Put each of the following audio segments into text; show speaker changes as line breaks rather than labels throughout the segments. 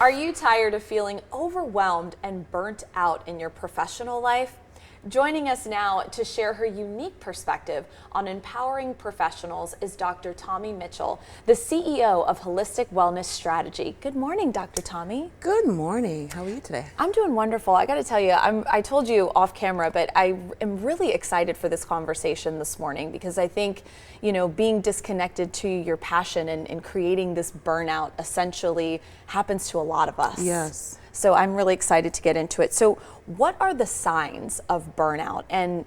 Are you tired of feeling overwhelmed and burnt out in your professional life? Joining us now to share her unique perspective on empowering professionals is Dr. Tomi Mitchell, the CEO of Holistic Wellness Strategy. Good morning, Dr. Tomi.
Good morning. How are you today?
I'm doing wonderful. I got to tell you, I told you off camera, but I am really excited for this conversation this morning because I think, being disconnected to your passion and creating this burnout essentially happens to a lot of us.
Yes.
So I'm really excited to get into it. So what are the signs of burnout, and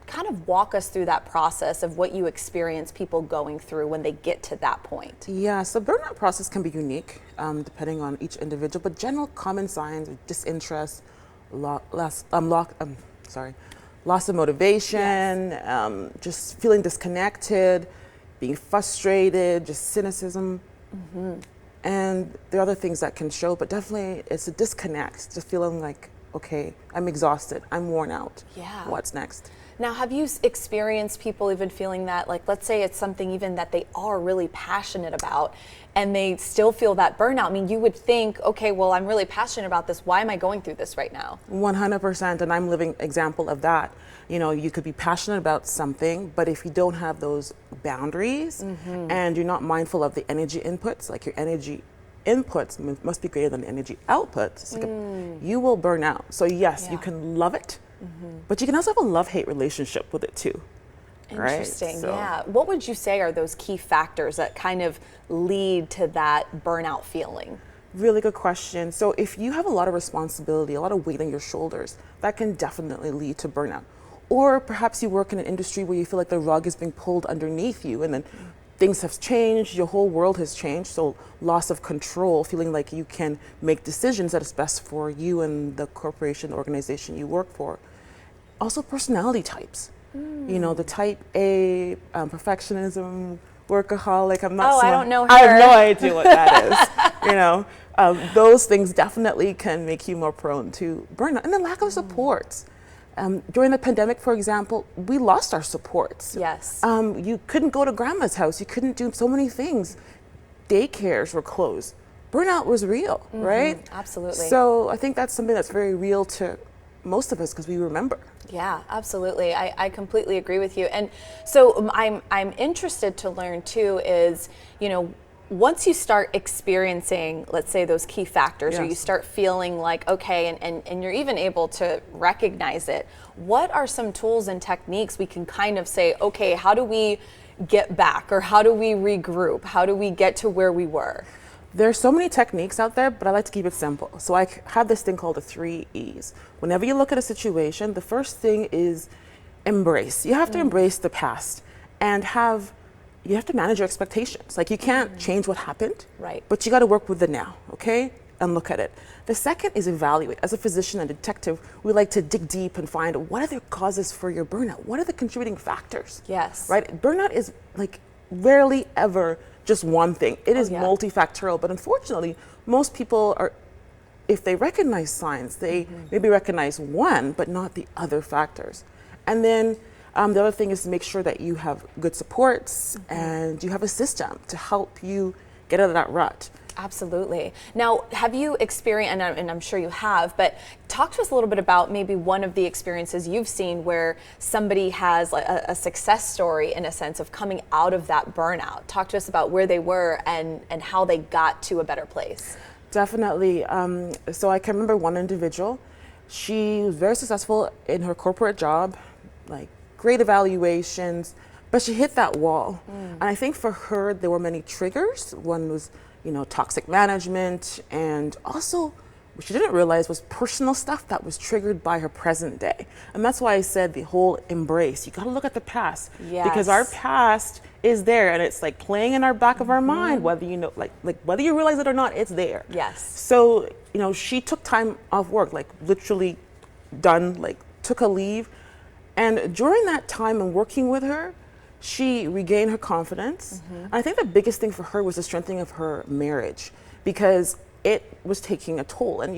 kind of walk us through that process of what you experience people going through when they get to that point?
Yeah, so burnout process can be unique depending on each individual, but general common signs are disinterest, loss of motivation,
Yes.
Just feeling disconnected, being frustrated, just cynicism.
Mm-hmm.
And there are other things that can show, but definitely it's a disconnect, just feeling like, okay, I'm exhausted, I'm worn out.
Yeah.
What's next?
Now, have you experienced people even feeling that, like, let's say it's something even that they are really passionate about and they still feel that burnout? I mean, you would think, okay, well, I'm really passionate about this. Why am I going through this right now?
100%, and I'm a living example of that. You could be passionate about something, but if you don't have those boundaries and you're not mindful of the energy inputs, like your energy inputs must be greater than the energy outputs, you will burn out. So yes, you can love it, but you can also have a love-hate relationship with it too.
Interesting,
right? So,
yeah. What would you say are those key factors that kind of lead to that burnout feeling?
Really good question. So if you have a lot of responsibility, a lot of weight on your shoulders, that can definitely lead to burnout. Or perhaps you work in an industry where you feel like the rug is being pulled underneath you and then things have changed, your whole world has changed. So loss of control, feeling like you can make decisions that is best for you and the corporation, organization you work for. Also personality types. The type A, perfectionism, workaholic.
I don't know her.
I have no idea what that is. Those things definitely can make you more prone to burnout. And the lack of supports. During the pandemic, for example, we lost our supports.
Yes.
You couldn't go to grandma's house. You couldn't do so many things. Daycares were closed. Burnout was real, right?
Absolutely.
So I think that's something that's very real to most of us because we remember.
Yeah, absolutely. I completely agree with you. And so I'm interested to learn too is, once you start experiencing, let's say, those key factors, or you start feeling like, okay, and you're even able to recognize it, what are some tools and techniques we can kind of say, okay, how do we get back, or how do we regroup? How do we get to where we were?
There's so many techniques out there, but I like to keep it simple. So I have this thing called the 3 E's. Whenever you look at a situation, the first thing is embrace. You have to embrace the past and you have to manage your expectations. Like, you can't change what happened,
right?
But you got to work with the now, okay? And look at it. The second is evaluate. As a physician and detective, we like to dig deep and find what are the causes for your burnout? What are the contributing factors?
Yes.
Right? Burnout is like rarely ever just one thing. It is multifactorial, but unfortunately, most people if they recognize signs, they maybe recognize one, but not the other factors. And then the other thing is to make sure that you have good supports and you have a system to help you get out of that rut.
Absolutely. Now, have you experienced, and I'm sure you have, but talk to us a little bit about maybe one of the experiences you've seen where somebody has a success story, in a sense, of coming out of that burnout. Talk to us about where they were and how they got to a better place.
Definitely. So I can remember one individual. She was very successful in her corporate job, like great evaluations, but she hit that wall. And I think for her, there were many triggers. One was toxic management, and also what she didn't realize was personal stuff that was triggered by her present day. And that's why I said the whole embrace. You got to look at the past, because our past is there, and it's like playing in our back of our mind, whether whether you realize it or not, it's there.
Yes.
So she took time off work, like literally took a leave, and during that time and working with her, she regained her confidence. I think the biggest thing for her was the strengthening of her marriage, because it was taking a toll. And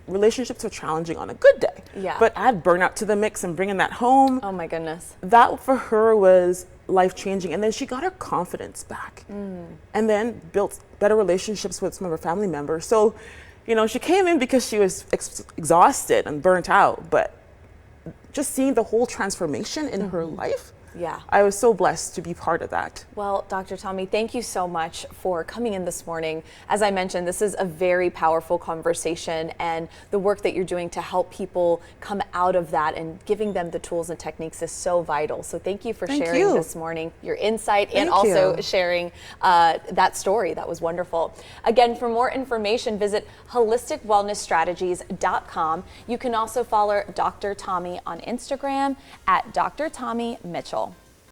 relationships are challenging on a good day.
Yeah.
But add burnout to the mix and bringing that home.
Oh my goodness.
That for her was life-changing. And then she got her confidence back and then built better relationships with some of her family members. So, you know, she came in because she was exhausted and burnt out, but just seeing the whole transformation in her life,
yeah,
I was so blessed to be part of that.
Well, Dr. Tomi, thank you so much for coming in this morning. As I mentioned, this is a very powerful conversation, and the work that you're doing to help people come out of that and giving them the tools and techniques is so vital. So thank you for sharing this morning, your insight, and also sharing that story. That was wonderful. Again, for more information, visit holisticwellnessstrategies.com. You can also follow Dr. Tomi on Instagram at Dr. Tomi Mitchell.